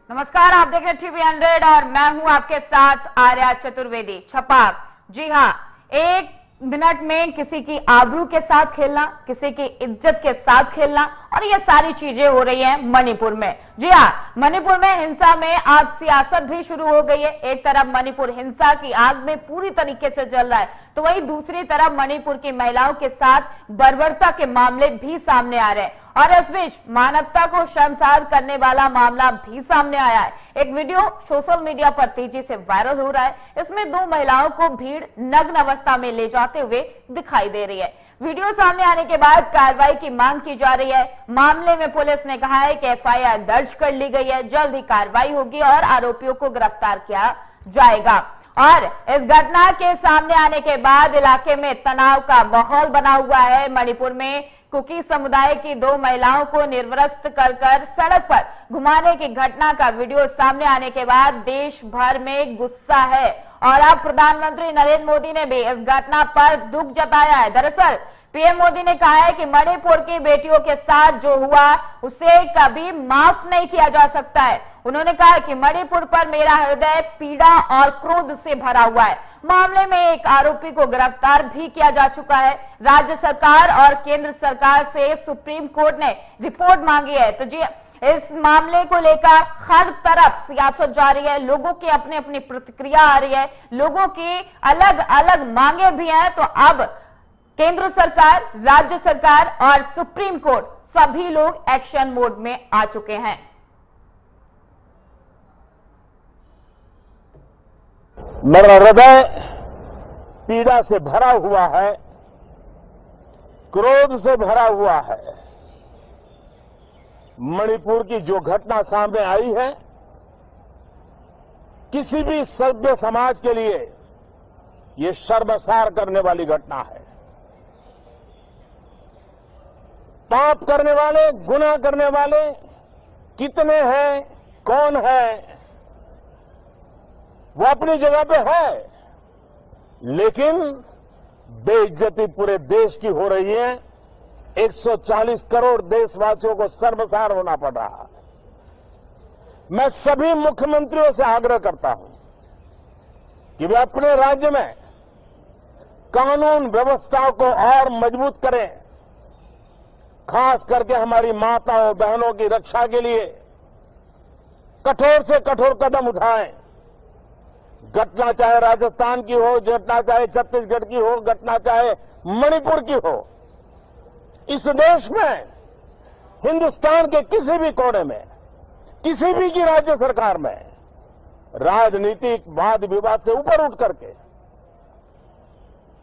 नमस्कार, आप देख रहे हैं टीवी 100 और मैं हूं आपके साथ आर्या चतुर्वेदी। छपाक, जी हां, 1 मिनट में किसी की आबरू के साथ खेलना, किसी की इज्जत के साथ खेलना और ये सारी चीजें हो रही हैं मणिपुर में। जी हां, मणिपुर में हिंसा में अब सियासत भी शुरू हो गई है। एक तरफ मणिपुर हिंसा की आग में पूरी तरीके से जल रहा है, तो वहीं दूसरी तरफ मणिपुर की महिलाओं के साथ बर्बरता के मामले भी सामने आ रहे हैं और इस बीच मानवता को शर्मसार करने वाला मामला भी सामने आया है। एक वीडियो सोशल मीडिया पर तेजी से वायरल हो रहा है। इसमें 2 महिलाओं को भीड़ नग्न अवस्था में ले जाते हुए दिखाई दे रही है। वीडियो सामने आने के बाद कार्रवाई की मांग की जा रही है। मामले में पुलिस ने कहा है कि एफआईआर दर्ज कर ली गई है, जल्द ही कार्रवाई होगी और आरोपियों को गिरफ्तार किया जाएगा। और इस घटना के सामने आने के बाद इलाके में तनाव का माहौल बना हुआ है। मणिपुर में कुकी समुदाय की 2 महिलाओं को निर्वस्त्र कर सड़क पर घुमाने की घटना का वीडियो सामने आने के बाद देश भर में गुस्सा है और अब प्रधानमंत्री नरेंद्र मोदी ने भी इस घटना पर दुख जताया है। दरअसल पीएम मोदी ने कहा है कि मणिपुर की बेटियों के साथ जो हुआ उसे कभी माफ नहीं किया जा सकता है। उन्होंने कहा कि मणिपुर पर मेरा हृदय पीड़ा और क्रोध से भरा हुआ है। मामले में एक आरोपी को गिरफ्तार भी किया जा चुका है। राज्य सरकार और केंद्र सरकार से सुप्रीम कोर्ट ने रिपोर्ट मांगी है। तो जी, इस मामले को लेकर हर तरफ सियासत जारी है। लोगों की अपनी अपनी प्रतिक्रिया आ रही है, लोगों की अलग अलग मांगे भी हैं। तो अब केंद्र सरकार, राज्य सरकार और सुप्रीम कोर्ट सभी लोग एक्शन मोड में आ चुके हैं। मेरा हृदय पीड़ा से भरा हुआ है, क्रोध से भरा हुआ है। मणिपुर की जो घटना सामने आई है, किसी भी सभ्य समाज के लिए ये शर्मसार करने वाली घटना है। पाप करने वाले, गुनाह करने वाले कितने हैं, कौन है, वो अपनी जगह पे है, लेकिन बेइज्जती पूरे देश की हो रही है। 140 करोड़ देशवासियों को शर्मसार होना पड़ रहा है। मैं सभी मुख्यमंत्रियों से आग्रह करता हूं कि वे अपने राज्य में कानून व्यवस्था को और मजबूत करें, खास करके हमारी माताओं बहनों की रक्षा के लिए कठोर से कठोर कदम उठाएं। घटना चाहे राजस्थान की हो, घटना चाहे छत्तीसगढ़ की हो, घटना चाहे मणिपुर की हो, इस देश में, हिंदुस्तान के किसी भी कोने में, किसी भी की राज्य सरकार में राजनीतिक वाद विवाद से ऊपर उठ करके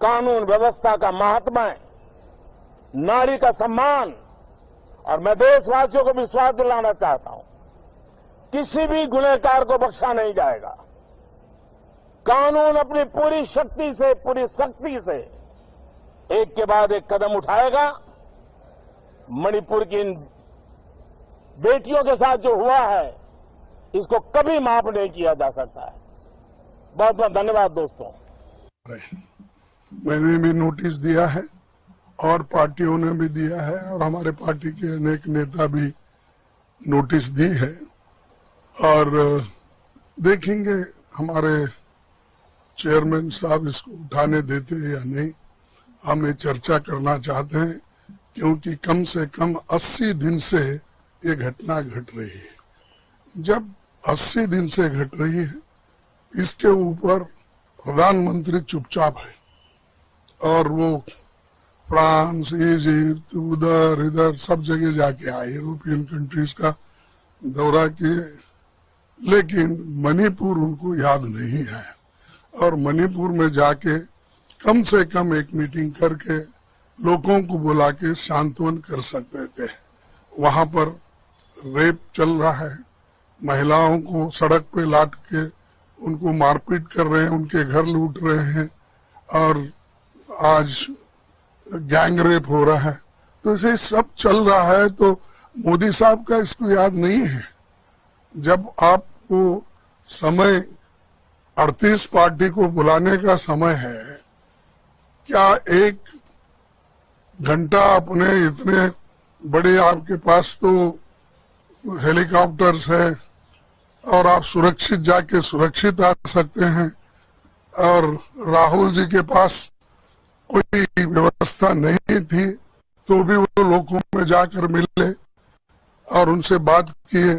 कानून व्यवस्था का महात्म्य, नारी का सम्मान, और मैं देशवासियों को विश्वास दिलाना चाहता हूं, किसी भी गुनहगार को बख्शा नहीं जाएगा। कानून अपनी पूरी शक्ति से, पूरी सख्ती से एक के बाद एक कदम उठाएगा। मणिपुर की इन बेटियों के साथ जो हुआ है, इसको कभी माफ नहीं किया जा सकता है। बहुत बहुत धन्यवाद दोस्तों। मैंने भी नोटिस दिया है और पार्टियों ने भी दिया है और हमारे पार्टी के अनेक नेता भी नोटिस दी है और देखेंगे हमारे चेयरमैन साहब इसको उठाने देते हैं या नहीं। हम ये चर्चा करना चाहते हैं क्योंकि कम से कम 80 दिन से ये घटना घट रही है। जब 80 दिन से घट रही है, इसके ऊपर प्रधानमंत्री चुपचाप है और वो फ्रांस, इजिप्ट, उधर इधर सब जगह जाके आए, यूरोपियन कंट्रीज का दौरा किए, लेकिन मणिपुर उनको याद नहीं है। और मणिपुर में जाके कम से कम एक मीटिंग करके लोगों को बुला के सांत्वन कर सकते थे। वहां पर रेप चल रहा है, महिलाओं को सड़क पे लाट के उनको मारपीट कर रहे हैं, उनके घर लूट रहे हैं और आज गैंग रेप हो रहा है। तो इसे सब चल रहा है, तो मोदी साहब का इसको याद नहीं है। जब आपको समय 38 पार्टी को बुलाने का समय है, क्या 1 घंटा अपने इतने बड़े, आपके पास तो हेलीकॉप्टर्स है, और आप सुरक्षित जाके सुरक्षित आ सकते हैं। और राहुल जी के पास कोई व्यवस्था नहीं थी तो भी वो लोगों में जाकर मिले और उनसे बात किए,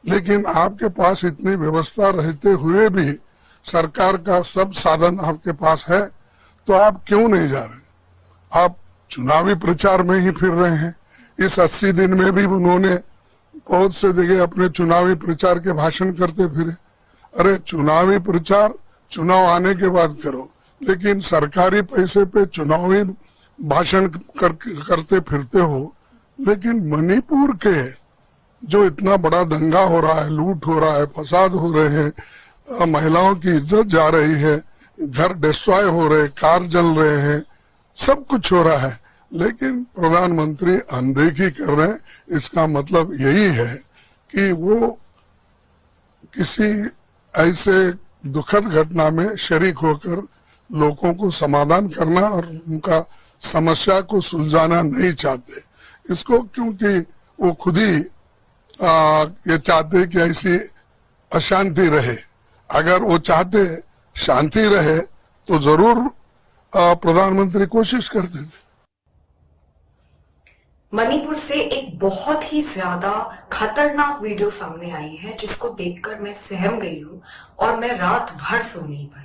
लेकिन आपके पास इतनी व्यवस्था रहते हुए भी सरकार का सब साधन आपके पास है तो आप क्यों नहीं जा रहे? आप चुनावी प्रचार में ही फिर रहे हैं। इस 80 दिन में भी उन्होंने बहुत से जगह अपने चुनावी प्रचार के भाषण करते फिरे। अरे चुनावी प्रचार चुनाव आने के बाद करो, लेकिन सरकारी पैसे पे चुनावी भाषण करते फिरते हो। लेकिन मणिपुर के जो इतना बड़ा दंगा हो रहा है, लूट हो रहा है, फसाद हो रहे हैं, महिलाओं की इज्जत जा रही है, घर डिस्ट्रॉय हो रहे, कार जल रहे हैं, सब कुछ हो रहा है, लेकिन प्रधानमंत्री अनदेखी कर रहे हैं। इसका मतलब यही है कि वो किसी ऐसे दुखद घटना में शरीक होकर लोगों को समाधान करना और उनका समस्या को सुलझाना नहीं चाहते। इसको क्योंकि वो खुद ही ये चाहते कि ऐसी अशांति रहे। अगर वो चाहते शांति रहे तो जरूर प्रधानमंत्री कोशिश करते थे। मणिपुर से एक बहुत ही ज्यादा खतरनाक वीडियो सामने आई है जिसको देखकर मैं सहम गई हूं और मैं रात भर सो नहीं पाई।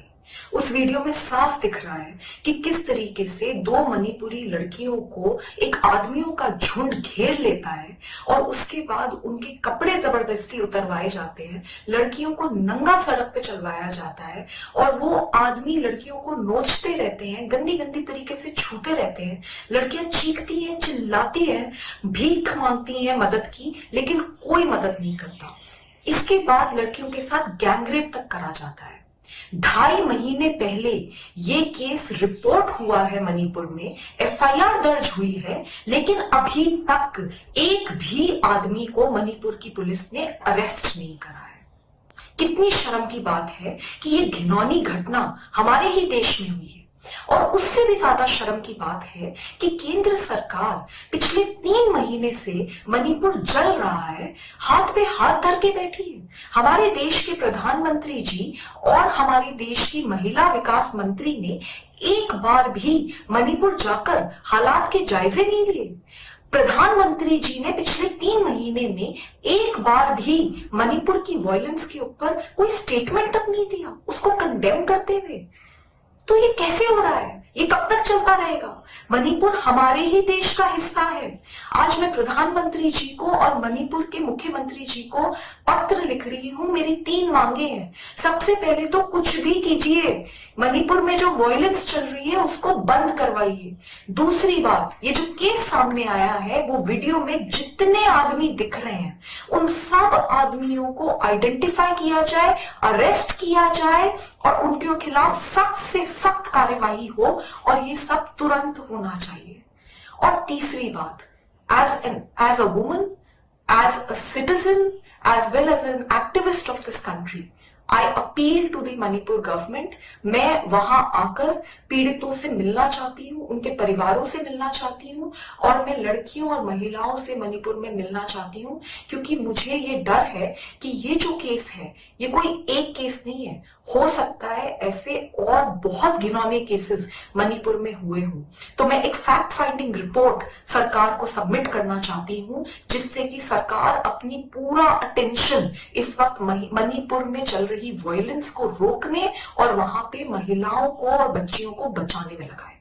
उस वीडियो में साफ दिख रहा है कि किस तरीके से 2 मणिपुरी लड़कियों को एक आदमियों का झुंड घेर लेता है और उसके बाद उनके कपड़े जबरदस्ती उतरवाए जाते हैं, लड़कियों को नंगा सड़क पे चलवाया जाता है और वो आदमी लड़कियों को नोचते रहते हैं, गंदी गंदी तरीके से छूते रहते हैं। लड़कियां चीखती हैं, चिल्लाती हैं, भीख मांगती हैं मदद की, लेकिन कोई मदद नहीं करता। इसके बाद लड़कियों के साथ गैंगरेप तक करा जाता है। 2.5 महीने पहले ये केस रिपोर्ट हुआ है, मणिपुर में FIR दर्ज हुई है, लेकिन अभी तक एक भी आदमी को मणिपुर की पुलिस ने अरेस्ट नहीं करा है। कितनी शर्म की बात है कि ये घिनौनी घटना हमारे ही देश में हुई है। और उससे भी ज्यादा शर्म की बात है कि केंद्र सरकार पिछले 3 महीने से मणिपुर जल रहा है, हाथ पे हाथ धर के बैठी है। हमारे देश के प्रधानमंत्री जी और हमारे देश की महिला विकास मंत्री ने एक बार भी मणिपुर जाकर हालात के जायजे नहीं लिए। प्रधानमंत्री जी ने पिछले 3 महीने में एक बार भी मणिपुर की वायलेंस के ऊपर कोई स्टेटमेंट तक नहीं दिया, उसको कंडेम करते हुए। तो ये कैसे हो रहा है? ये कब तक चलता रहेगा? मणिपुर हमारे ही देश का हिस्सा है। आज मैं प्रधानमंत्री जी को और मणिपुर के मुख्यमंत्री जी को पत्र लिख रही हूं। मेरी 3 मांगे हैं। सबसे पहले तो कुछ भी कीजिए, मणिपुर में जो वायलेंस चल रही है उसको बंद करवाइए। दूसरी बात, ये जो केस सामने आया है वो वीडियो में जितने आदमी दिख रहे हैं उन सब आदमियों को आइडेंटिफाई किया जाए, अरेस्ट किया जाए और उनके खिलाफ सख्त से सख्त कार्यवाही हो और ये सब तुरंत होना चाहिए। और तीसरी बात, as a woman, as a citizen, as well as an activist of this country, I appeal to the Manipur government। मैं वहां आकर पीड़ितों से मिलना चाहती हूँ, उनके परिवारों से मिलना चाहती हूँ और मैं लड़कियों और महिलाओं से मणिपुर में मिलना चाहती हूँ, क्योंकि मुझे ये डर है कि ये जो केस है ये कोई एक केस नहीं है। हो सकता है ऐसे और बहुत घिनौने केसेस मणिपुर में हुए हों। तो मैं एक फैक्ट फाइंडिंग रिपोर्ट सरकार को सबमिट करना चाहती हूँ, जिससे कि सरकार अपनी पूरा अटेंशन इस वक्त मणिपुर में चल रही वायलेंस को रोकने और वहां पे महिलाओं को और बच्चियों को बचाने में लगाए।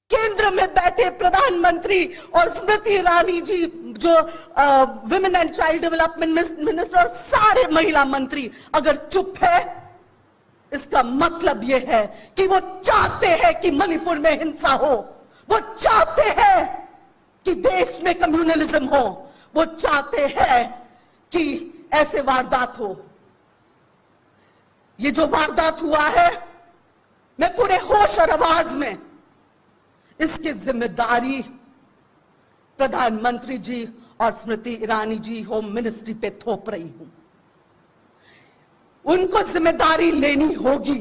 केंद्र में बैठे प्रधानमंत्री और स्मृति ईरानी जी जो women and child development minister और सारे महिला मंत्री अगर चुप है, इसका मतलब यह है कि वो चाहते हैं कि मणिपुर में हिंसा हो, वो चाहते हैं कि देश में कम्युनलिज्म हो, वो चाहते हैं कि ऐसे वारदात हो। ये जो वारदात हुआ है, मैं पूरे होश और आवाज में इसकी जिम्मेदारी प्रधानमंत्री जी और स्मृति ईरानी जी होम मिनिस्ट्री पे थोप रही हूं। उनको जिम्मेदारी लेनी होगी।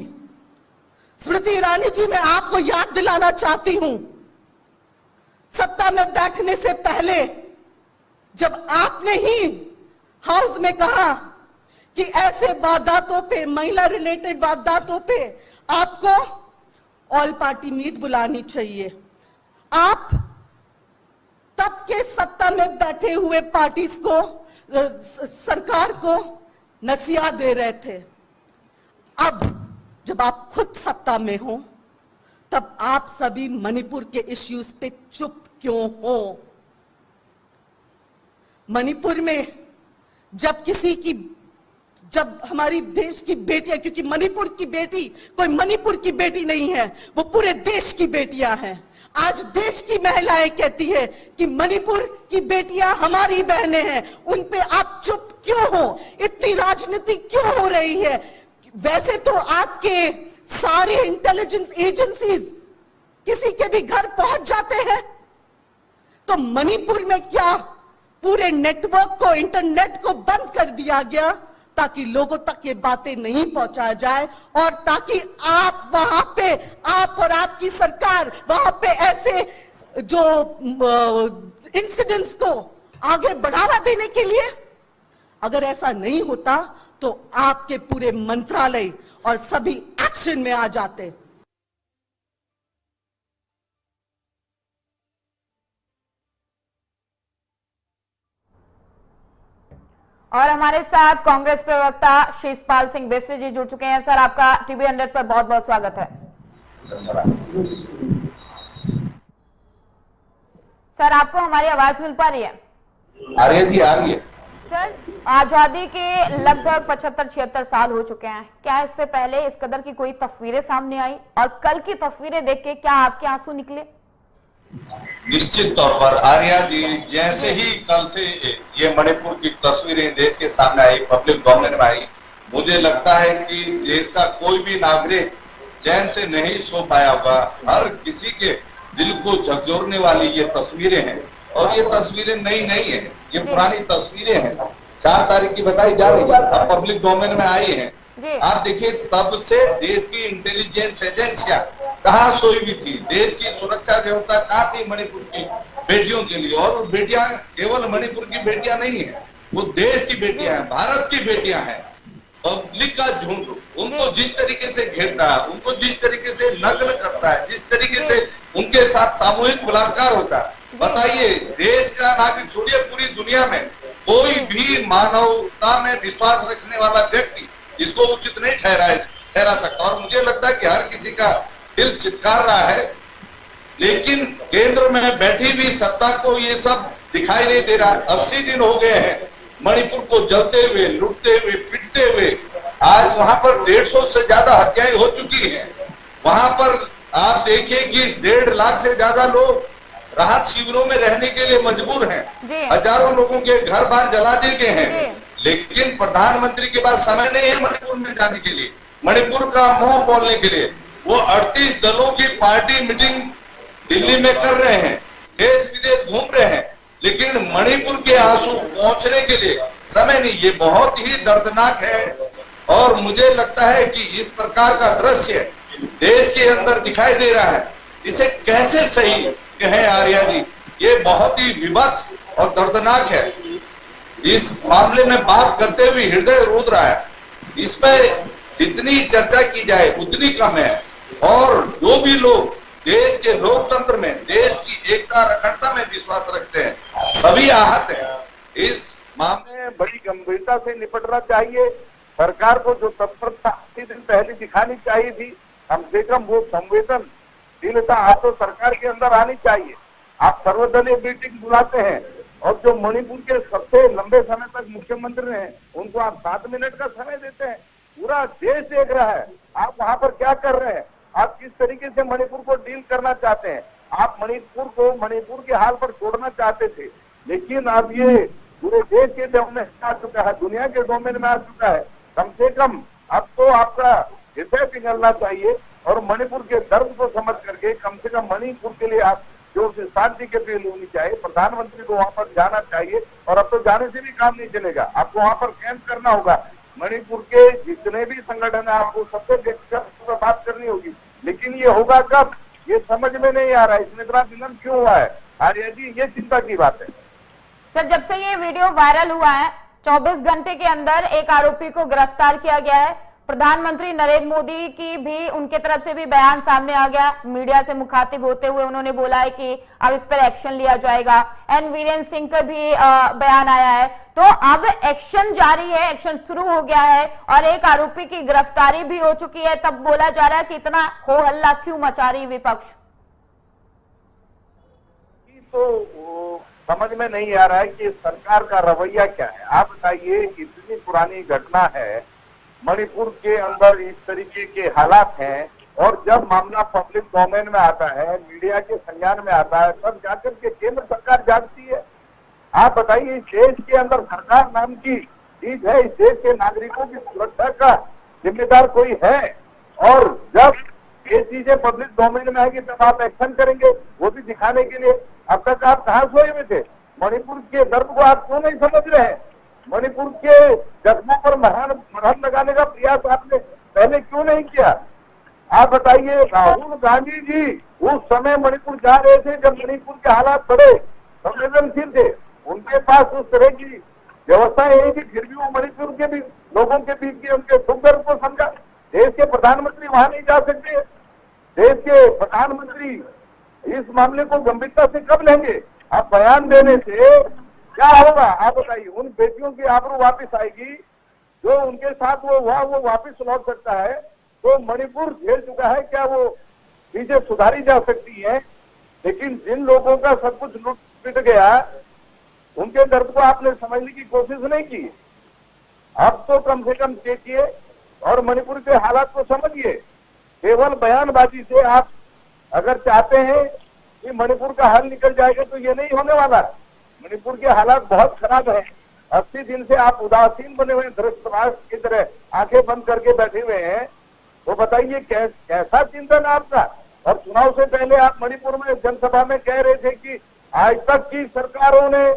स्मृति ईरानी जी, मैं आपको याद दिलाना चाहती हूं, सत्ता में बैठने से पहले जब आपने ही हाउस में कहा कि ऐसे वारदातों पे, महिला रिलेटेड वारदातों पे आपको ऑल पार्टी मीट बुलानी चाहिए। आप तब के सत्ता में बैठे हुए पार्टीज को, सरकार को नसीहत दे रहे थे। अब जब आप खुद सत्ता में हो, तब आप सभी मणिपुर के इश्यूज पे चुप क्यों हो? मणिपुर में जब हमारी देश की बेटियां, क्योंकि मणिपुर की बेटी कोई मणिपुर की बेटी नहीं है, वो पूरे देश की बेटियां हैं। आज देश की महिलाएं कहती है कि मणिपुर की बेटियां हमारी बहनें हैं, उन पे आप चुप क्यों हो? इतनी राजनीति क्यों हो रही है? वैसे तो आपके सारे इंटेलिजेंस एजेंसीज किसी के भी घर पहुंच जाते हैं, तो मणिपुर में क्या पूरे नेटवर्क को, इंटरनेट को बंद कर दिया गया ताकि लोगों तक ये बातें नहीं पहुंचाया जाए, और ताकि आप वहां पे, आप और आपकी सरकार वहां पे ऐसे जो इंसिडेंट्स को आगे बढ़ावा देने के लिए, अगर ऐसा नहीं होता तो आपके पूरे मंत्रालय और सभी एक्शन में आ जाते। और हमारे साथ कांग्रेस प्रवक्ता शिषपाल सिंह बेस्री जी जुड़ चुके हैं। सर, आपका टीवी 100 पर बहुत बहुत स्वागत है। सर, आपको हमारी आवाज मिल पा रही है? आ रही है जी, आ रही है। सर, आजादी के लगभग 75-76 साल हो चुके हैं। क्या इससे पहले इस कदर की कोई तस्वीरें सामने आई? और कल की तस्वीरें देख के क्या आपके आंसू निकले? निश्चित तौर पर आर्या जी, जैसे ही कल से ये मणिपुर की तस्वीरें देश के सामने आई, पब्लिक डोमेन में आई, मुझे लगता है कि देश का कोई भी नागरिक चैन से नहीं सो पाया होगा। हर किसी के दिल को झकझोरने वाली ये तस्वीरें हैं, और ये तस्वीरें नई नहीं है, ये पुरानी तस्वीरें हैं। 4 तारीख की बताई जा रही है, अब पब्लिक डोमेन में आई है। आप देखिए, तब से देश की इंटेलिजेंस एजेंसियां कहाँ सोई हुई थी, देश की सुरक्षा व्यवस्था कहाँ थी मणिपुर की बेटियों के लिए। और वो बेटियां केवल मणिपुर की बेटियां नहीं है, वो देश की बेटियां हैं, भारत की बेटियां हैं। पब्लिक का झुंड उनको जिस तरीके से घेरता है, उनको जिस तरीके से नग्न करता है, जिस तरीके से उनके साथ सामूहिक बलात्कार होता है, बताइए, देश का नागरिक छोड़िए, पूरी दुनिया में कोई भी मानवता में विश्वास रखने वाला व्यक्ति इसको उचित नहीं ठहरा सकता। और मुझे लगता है कि हर किसी का दिल चित्कार रहा है, लेकिन केंद्र में बैठी भी सत्ता को ये सब दिखाई नहीं दे रहा है। 80 दिन हो गए हैं मणिपुर को जलते हुए, लूटते हुए, पीटते हुए। आज वहां पर 150 से ज्यादा हत्याएं हो चुकी हैं। वहां पर आप देखिए कि 1.5 लाख से ज्यादा लोग राहत शिविरों में रहने के लिए मजबूर हैं। हजारों लोगों के घर बार जला दिए गए हैं, लेकिन प्रधानमंत्री के पास समय नहीं है मणिपुर में जाने के लिए, मणिपुर का मुंह बोलने के लिए। वो 38 दलों की पार्टी मीटिंग दिल्ली में कर रहे हैं, देश विदेश घूम रहे हैं, लेकिन मणिपुर के आंसू पहुंचने के लिए समय नहीं। ये बहुत ही दर्दनाक है, और मुझे लगता है कि इस प्रकार का दृश्य देश के अंदर दिखाई दे रहा है, इसे कैसे सही कहें आर्या जी, ये बहुत ही विभत्स और दर्दनाक है। इस मामले में बात करते हुए हृदय रोध रहा है। इस पर जितनी चर्चा की जाए उतनी कम है, और जो भी लोग देश के लोकतंत्र में, देश की एकता अखंडता में विश्वास रखते हैं, सभी आहत हैं। इस मामले में बड़ी गंभीरता से निपटना चाहिए। सरकार को जो तत्परता 80 दिन पहले दिखानी चाहिए थी, कम से कम वो संवेदनशीलता आप तो सरकार के अंदर आनी चाहिए। आप सर्वदलीय मीटिंग बुलाते हैं, और जो मणिपुर के सबसे लंबे समय तक मुख्यमंत्री हैं, उनको आप 7 मिनट का समय देते हैं। पूरा देश देख रहा है आप वहां पर क्या कर रहे हैं, आप किस तरीके से मणिपुर को डील करना चाहते हैं। आप मणिपुर को मणिपुर के हाल पर छोड़ना चाहते थे, लेकिन अब ये पूरे देश के डोमेन में आ चुका है, दुनिया के डोमेन में आ चुका है। कम से कम अब तो आपका हृदय पिघलना चाहिए, और मणिपुर के दर्द को समझ करके कम से कम मणिपुर के लिए आप जो से शांति की अपील होनी चाहिए। प्रधानमंत्री को वहां पर जाना चाहिए, और अब तो जाने से भी काम नहीं चलेगा, आपको वहां पर कैंप करना होगा। मणिपुर के जितने भी संगठन है, आपको सबसे व्यक्तिगत बात करनी होगी, लेकिन ये होगा कब, ये समझ में नहीं आ रहा है। इसमें इतना विलंब क्यों हुआ है आर्या जी, ये चिंता की बात है। सर, जब से ये वीडियो वायरल हुआ है, 24 घंटे के अंदर एक आरोपी को गिरफ्तार किया गया है। प्रधानमंत्री नरेंद्र मोदी की भी उनके तरफ से भी बयान सामने आ गया। मीडिया से मुखातिब होते हुए उन्होंने बोला है कि अब इस पर एक्शन लिया जाएगा। एन वीरेंद्र सिंह का भी बयान आया है। तो अब एक्शन जारी है, एक्शन शुरू हो गया है और एक आरोपी की गिरफ्तारी भी हो चुकी है। तब बोला जा रहा है कि इतना हो हल्ला क्यों मचा रही विपक्ष? तो समझ में नहीं आ रहा है कि सरकार का रवैया क्या है। आप बताइए, इतनी पुरानी घटना है, मणिपुर के अंदर इस तरीके के हालात हैं और जब मामला पब्लिक डोमेन में आता है, मीडिया के संज्ञान में आता है, तब जाकर के केंद्र सरकार जागती है। आप बताइए, इस देश के अंदर सरकार नाम की चीज है, इस देश के नागरिकों की सुरक्षा का जिम्मेदार कोई है? और जब ये चीजें पब्लिक डोमेन में आएगी तब आप एक्शन करेंगे, वो भी दिखाने के लिए। अब तक आप कहाँ सोए हुए थे? मणिपुर के दर्द को आप क्यों नहीं समझ रहे हैं? मणिपुर के जख्मों पर मरहम लगाने का प्रयास आपने पहले क्यों नहीं किया? आप बताइए, राहुल गांधी जी उस समय मणिपुर जा रहे थे जब मणिपुर के हालात बड़े संवेदनशील थे, उनके पास उस तरह की व्यवस्था यही थी, फिर भी वो मणिपुर के भी लोगों के बीच के उनके सुख दर्द को समझा। देश के प्रधानमंत्री वहां नहीं जा सकते? देश के प्रधानमंत्री इस मामले को गंभीरता से कब लेंगे? आप बयान देने से क्या होगा? आप बताइए, उन बेटियों की आबरू वापस आएगी जो उनके साथ वो हुआ, वो वापस लौट सकता है? तो मणिपुर झेल चुका है, क्या वो चीजें सुधारी जा सकती हैं? लेकिन जिन लोगों का सब कुछ लूट पिट गया, उनके दर्द को आपने समझने की कोशिश नहीं की। अब तो कम से कम देखिए और मणिपुर के हालात को समझिए। केवल बयानबाजी से आप अगर चाहते हैं कि मणिपुर का हल निकल जाएगा तो ये नहीं होने वाला। मणिपुर के हालात बहुत खराब है। 80 दिन से आप उदासीन बने हुए धृतराष्ट्र की तरह आंखें बंद करके बैठे हुए हैं। तो बताइए कैसा चिंतन आपका? और चुनाव से पहले आप मणिपुर में जनसभा में कह रहे थे कि आज तक की सरकारों ने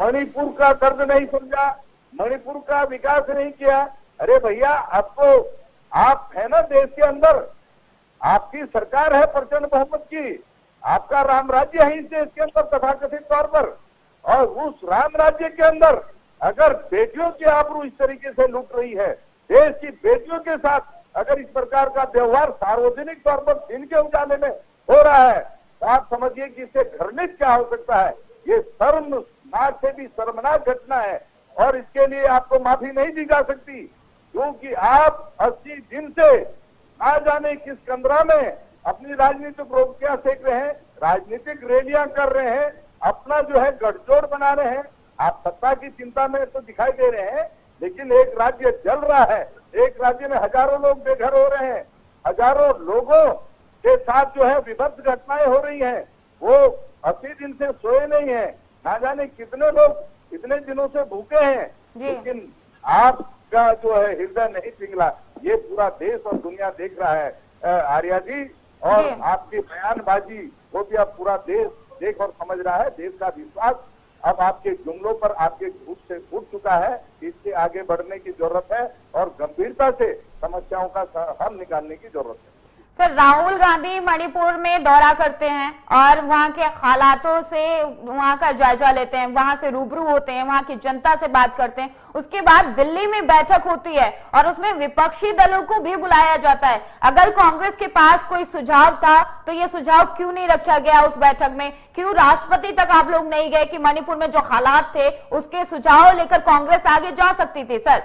मणिपुर का दर्द नहीं समझा, मणिपुर का विकास नहीं किया। अरे भैया, अब तो आप है ना देश के अंदर, आपकी सरकार है प्रचंड बहुमत की, आपका राम राज्य है इस देश के अंदर तथाकथित तौर पर। और उस राम राज्य के अंदर अगर बेटियों की आबरू इस तरीके से लूट रही है, देश की बेटियों के साथ अगर इस प्रकार का व्यवहार सार्वजनिक तौर पर दिन के उजाले में हो रहा है, तो आप समझिए कि इससे घृणित क्या हो सकता है। ये शर्मनाक से भी शर्मनाक घटना है और इसके लिए आपको माफी नहीं दी जा सकती, क्योंकि आप 80 दिन से ना जाने किस कंदरा में अपनी राजनीतिक रोटियां सेक रहे हैं, राजनीतिक रैलियां कर रहे हैं, अपना जो है गठजोड़ बना रहे हैं। आप सत्ता की चिंता में तो दिखाई दे रहे हैं, लेकिन एक राज्य जल रहा है, एक राज्य में हजारों लोग बेघर हो रहे हैं, हजारों लोगों के साथ जो है विभत्स घटनाएं हो रही हैं। वो 80 दिन से सोए नहीं है, ना जाने कितने लोग इतने दिनों से भूखे हैं, लेकिन आपका जो है हृदय नहीं पिघला। ये पूरा देश और दुनिया देख रहा है आर्या जी, और आपकी बयानबाजी वो भी अब पूरा देश देख और समझ रहा है। देश का विश्वास अब आपके जुमलों पर, आपके झूठ से उठ चुका है। इससे आगे बढ़ने की जरूरत है और गंभीरता से समस्याओं का हल निकालने की जरूरत है। सर, राहुल गांधी मणिपुर में दौरा करते हैं और वहां के हालातों से वहां का जायजा लेते हैं, वहां से रूबरू होते हैं, वहां की जनता से बात करते हैं। उसके बाद दिल्ली में बैठक होती है और उसमें विपक्षी दलों को भी बुलाया जाता है। अगर कांग्रेस के पास कोई सुझाव था तो ये सुझाव क्यों नहीं रखा गया उस बैठक में? क्यों राष्ट्रपति तक आप लोग नहीं गए कि मणिपुर में जो हालात थे उसके सुझाव लेकर कांग्रेस आगे जा सकती थी? सर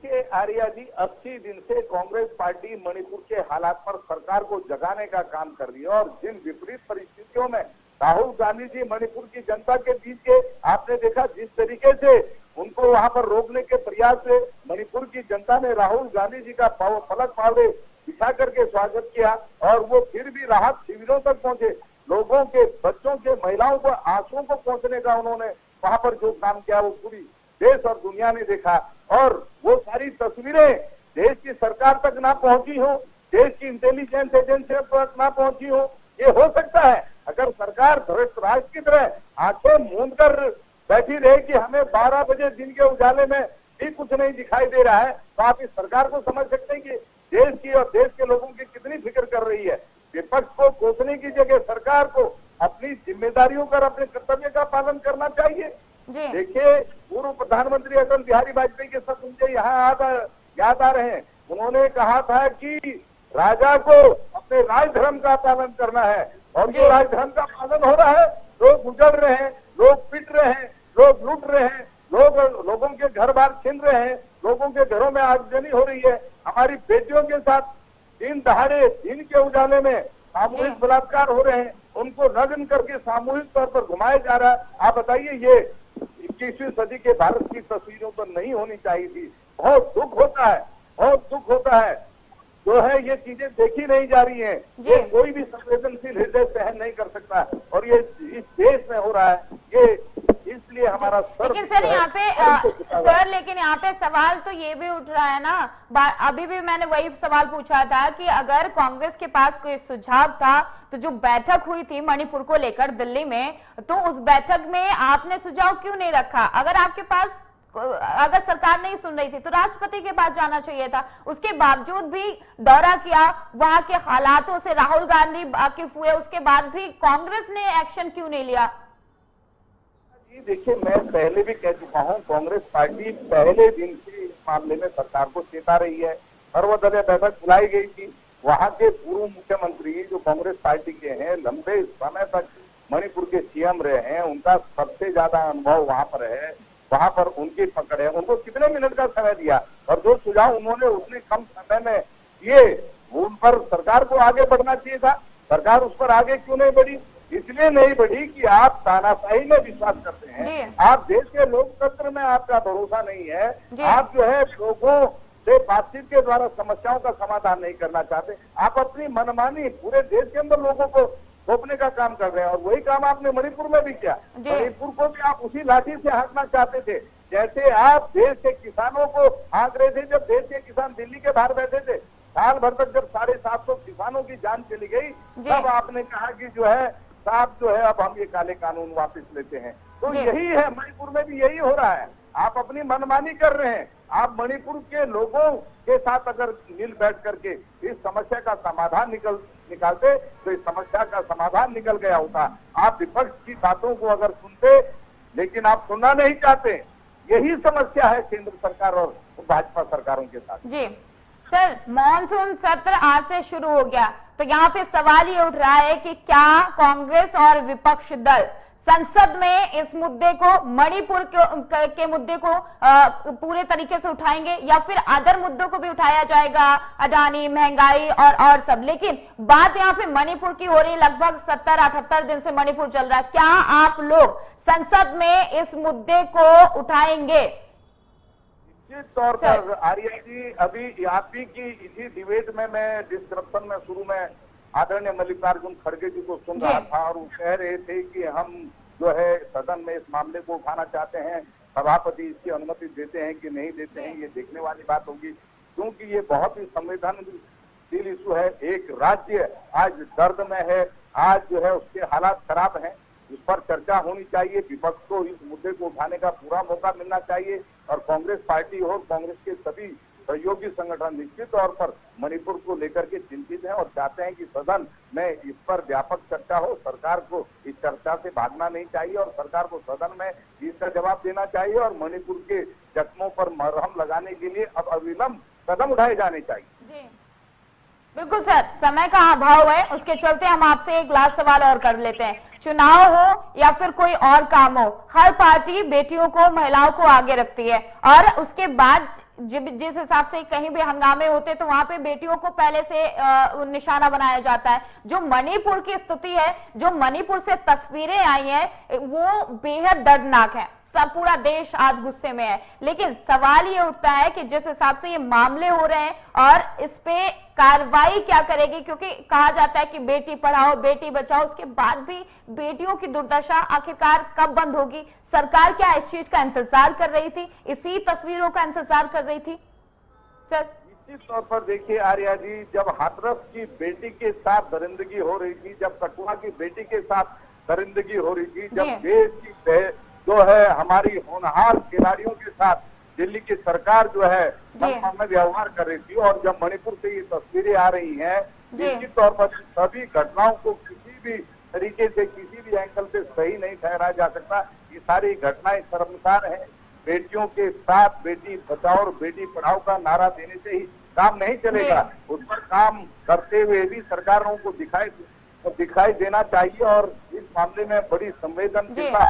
देखिए आर्या जी, 80 दिन से कांग्रेस पार्टी मणिपुर के हालात पर सरकार को जगाने का काम कर रही है और जिन विपरीत परिस्थितियों में राहुल गांधी जी मणिपुर की जनता के बीच के, आपने देखा जिस तरीके से उनको वहां पर रोकने के प्रयास से मणिपुर की जनता ने राहुल गांधी जी का फलक पावड़े बिछा करके स्वागत किया और वो फिर भी राहत शिविरों तक पहुंचे। लोगों के, बच्चों के, महिलाओं को आंसुओं को पहुंचने का उन्होंने वहां पर जो काम किया वो पूरी देश और दुनिया ने देखा। और वो सारी तस्वीरें देश की सरकार तक ना पहुंची हो, देश की इंटेलिजेंस एजेंसी तक ना पहुंची हो। ये हो सकता है अगर सरकार धृतराष्ट्र की तरह आंखें मूंद कर बैठी रहे कि हमें 12 बजे दिन के उजाले में भी कुछ नहीं दिखाई दे रहा है, तो आप इस सरकार को समझ सकते हैं कि देश की और देश के लोगों की कितनी फिक्र कर रही है। विपक्ष को कोसने की जगह सरकार को अपनी जिम्मेदारियों पर, अपने कर्तव्य का पालन करना चाहिए। जी। देखिए, पूर्व प्रधानमंत्री अटल बिहारी वाजपेयी के शब्द मुझे यहाँ याद आ रहे हैं। उन्होंने कहा था कि राजा को अपने राजधर्म का पालन करना है, और जो राजधर्म का पालन हो रहा है, लोग गुजर रहे हैं, लोग पिट रहे हैं, लोग लूट रहे हैं, लोगों के घर बार छीन रहे हैं, लोगों के घरों में आगजनी हो रही है, हमारी बेटियों के साथ दिन दहाड़े दिन के उजाले में सामूहिक बलात्कार हो रहे हैं, उनको नग्न करके सामूहिक तौर पर घुमाया जा रहा है। आप बताइए, ये 21वीं सदी के भारत की तस्वीरों पर नहीं होनी चाहिए थी। बहुत दुख होता है, बहुत दुख होता है। जो है ये चीजें देखी नहीं जा रही हैं, ये कोई भी संवेदनशील हृदय सहन नहीं कर सकता, और ये इस देश में हो रहा है। ये इसलिए हमारा लेकिन सर यहाँ पे सवाल तो ये भी उठ रहा है ना, अभी भी मैंने वही सवाल पूछा था कि अगर कांग्रेस के पास कोई सुझाव था तो जो बैठक हुई थी मणिपुर को लेकर दिल्ली में, तो उस बैठक में आपने सुझाव क्यों नहीं रखा? अगर सरकार नहीं सुन रही थी तो राष्ट्रपति के पास जाना चाहिए था। उसके बावजूद भी दौरा किया, वहां के हालातों से राहुल गांधी वाकिफ हुए, उसके बाद भी कांग्रेस ने एक्शन क्यों नहीं लिया? जी देखिए, मैं पहले भी कह चुका हूं, कांग्रेस पार्टी पहले दिन से इस मामले में सरकार को चेता रही है। सर्वदलीय बैठक बुलाई गई थी, वहां के पूर्व मुख्यमंत्री जो कांग्रेस पार्टी के हैं, लंबे समय तक मणिपुर के सीएम रहे हैं, उनका सबसे ज्यादा अनुभव वहां पर है, वहां पर उनकी पकड़ है। उनको कितने मिनट का समय दिया, और जो सुझाव उन्होंने उतने कम समय में दिए, उन पर सरकार को आगे बढ़ना चाहिए था। सरकार उस पर आगे क्यों नहीं बढ़ी? इसलिए नहीं बढ़ी कि आप तानाशाही में विश्वास करते हैं, आप देश के लोकतंत्र में आपका भरोसा नहीं है, आप जो है लोगों से बातचीत के द्वारा समस्याओं का समाधान नहीं करना चाहते, आप अपनी मनमानी पूरे देश के अंदर लोगों को थोपने का काम कर रहे हैं। और वही काम आपने मणिपुर में भी किया। मणिपुर को भी आप उसी लाठी से हाँकना चाहते थे, जैसे आप देश के किसानों को हाँक रहे थे। जब देश के किसान दिल्ली के बाहर बैठे थे, साल भर तक जब 750 किसानों की जान चली गई, तब आपने कहा कि जो है साहब जो है अब हम ये काले कानून वापस लेते हैं। तो यही है, मणिपुर में भी यही हो रहा है। आप अपनी मनमानी कर रहे हैं। आप मणिपुर के लोगों के साथ अगर मिल बैठ करके इस समस्या का समाधान निकालते तो इस समस्या का समाधान निकल गया होता। आप विपक्ष की बातों को अगर सुनते, लेकिन आप सुनना नहीं चाहते। यही समस्या है केंद्र सरकार और भाजपा सरकारों के साथ। जी सर, मॉनसून सत्र आज से शुरू हो गया, तो यहाँ पे सवाल ये उठ रहा है कि क्या कांग्रेस और विपक्ष दल संसद में इस मुद्दे को, मणिपुर के मुद्दे को पूरे तरीके से उठाएंगे, या फिर अदर मुद्दों को भी उठाया जाएगा, अडानी, महंगाई और सब। लेकिन बात यहाँ पे मणिपुर की हो रही, लगभग 70-78 दिन से मणिपुर चल रहा है। क्या आप लोग संसद में इस मुद्दे को उठाएंगे? निश्चित तौर पर आर्या जी, अभी आप ही की इसी डिबेट में मैं डिस्क्रिप्शन में शुरू में आदरणीय मल्लिकार्जुन खड़गे जी को सुन रहा था, और वो कह रहे थे कि हम जो है सदन में इस मामले को उठाना चाहते हैं, सभापति इसकी अनुमति देते हैं कि नहीं देते हैं, ये देखने वाली बात होगी, क्योंकि ये बहुत ही संवेदनशील इशू है। एक राज्य आज दर्द में है, आज जो है उसके हालात खराब हैं, इस पर चर्चा होनी चाहिए। विपक्ष को इस मुद्दे को उठाने का पूरा मौका मिलना चाहिए, और कांग्रेस पार्टी और कांग्रेस के सभी सहयोगी संगठन निश्चित तौर पर मणिपुर को लेकर के चिंतित हैं और चाहते हैं कि सदन में इस पर व्यापक चर्चा हो। सरकार को इस चर्चा से भागना नहीं चाहिए, और सरकार को सदन में इसका जवाब देना चाहिए, और मणिपुर के जख्मों पर मरहम लगाने के लिए अब अविलंब कदम उठाए जाने चाहिए। बिल्कुल सर, समय का अभाव है, उसके चलते हम आपसे एक लास्ट सवाल और कर लेते हैं। चुनाव हो या फिर कोई और काम हो, हर पार्टी बेटियों को, महिलाओं को आगे रखती है, और उसके बाद जिस हिसाब से कहीं भी हंगामे होते तो वहां पे बेटियों को पहले से निशाना बनाया जाता है। जो मणिपुर की स्थिति है, जो मणिपुर से तस्वीरें आई हैं, वो बेहद दर्दनाक है। सब पूरा देश आज गुस्से में है। लेकिन सवाल ये उठता है कि जिस हिसाब से ये मामले हो रहे हैं, और इस पे कार्रवाई क्या करेगी, क्योंकि कहा जाता है कि बेटी पढ़ाओ बेटी बचाओ, उसके बाद भी बेटियों की दुर्दशा आखिरकार कब बंद होगी? सरकार क्या इस चीज का इंतजार कर रही थी, इसी तस्वीरों का इंतजार कर रही थी? सर निश्चित तौर पर देखिए आर्या जी, जब हाथरस की बेटी के साथ दरिंदगी हो रही थी, जब कठुआ की बेटी के साथ दरिंदगी हो रही थी, जब देश की जो है हमारी होनहार खिलाड़ियों के साथ दिल्ली की सरकार जो है में व्यवहार कर रही थी, और जब मणिपुर से ये तस्वीरें आ रही हैं, निश्चित तौर पर सभी घटनाओं को किसी भी तरीके से, किसी भी एंगल से सही नहीं ठहराया जा सकता। ये सारी घटनाएं शर्मसार हैं। बेटियों के साथ बेटी बचाओ और बेटी पढ़ाओ का नारा देने से ही काम नहीं चलेगा, उस पर काम करते हुए भी सरकारों को दिखाई देना चाहिए और इस मामले में बड़ी संवेदनशीलता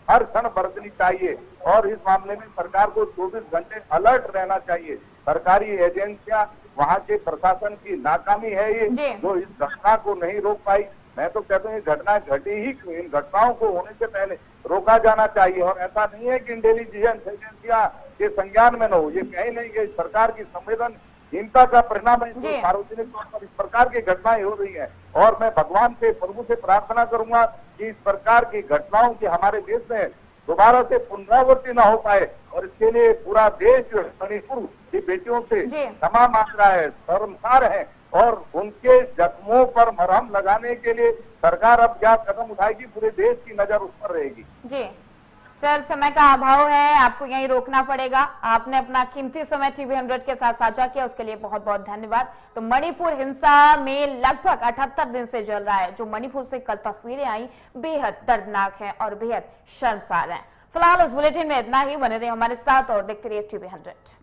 हर क्षण बरतनी चाहिए और इस मामले में सरकार को 24 घंटे अलर्ट रहना चाहिए। सरकारी एजेंसियां, वहां के प्रशासन की नाकामी है ये, जो इस घटना को नहीं रोक पाई। मैं तो कहता हूँ ये घटना घटी ही क्यों, इन घटनाओं को होने से पहले रोका जाना चाहिए और ऐसा नहीं है कि इंटेलिजेंस एजेंसियां के संज्ञान में न हो, ये कहीं नहीं कि सरकार की संवेदनहीनता का परिणाम है। सार्वजनिक तौर पर इस प्रकार की घटनाएं हो रही हैं और मैं भगवान से, प्रभु से प्रार्थना करूंगा कि इस प्रकार की घटनाओं की हमारे देश में दोबारा से पुनरावृत्ति न हो पाए और इसके लिए पूरा देश जो मणिपुर की बेटियों से क्षमा मांग रहा है, शर्मसार है और उनके जख्मों पर मरहम लगाने के लिए सरकार अब क्या कदम उठाएगी, पूरे देश की नजर उस पर रहेगी। जी सर, समय का अभाव है, आपको यहीं रोकना पड़ेगा। आपने अपना कीमती समय टीवी 100 के साथ साझा किया, उसके लिए बहुत बहुत धन्यवाद। तो मणिपुर हिंसा में लगभग 78 दिन से जल रहा है। जो मणिपुर से कल तस्वीरें आई बेहद दर्दनाक है और बेहद शर्मसार है। फिलहाल उस बुलेटिन में इतना ही। बने रहे हमारे साथ और देखते रहिए टीवी 100।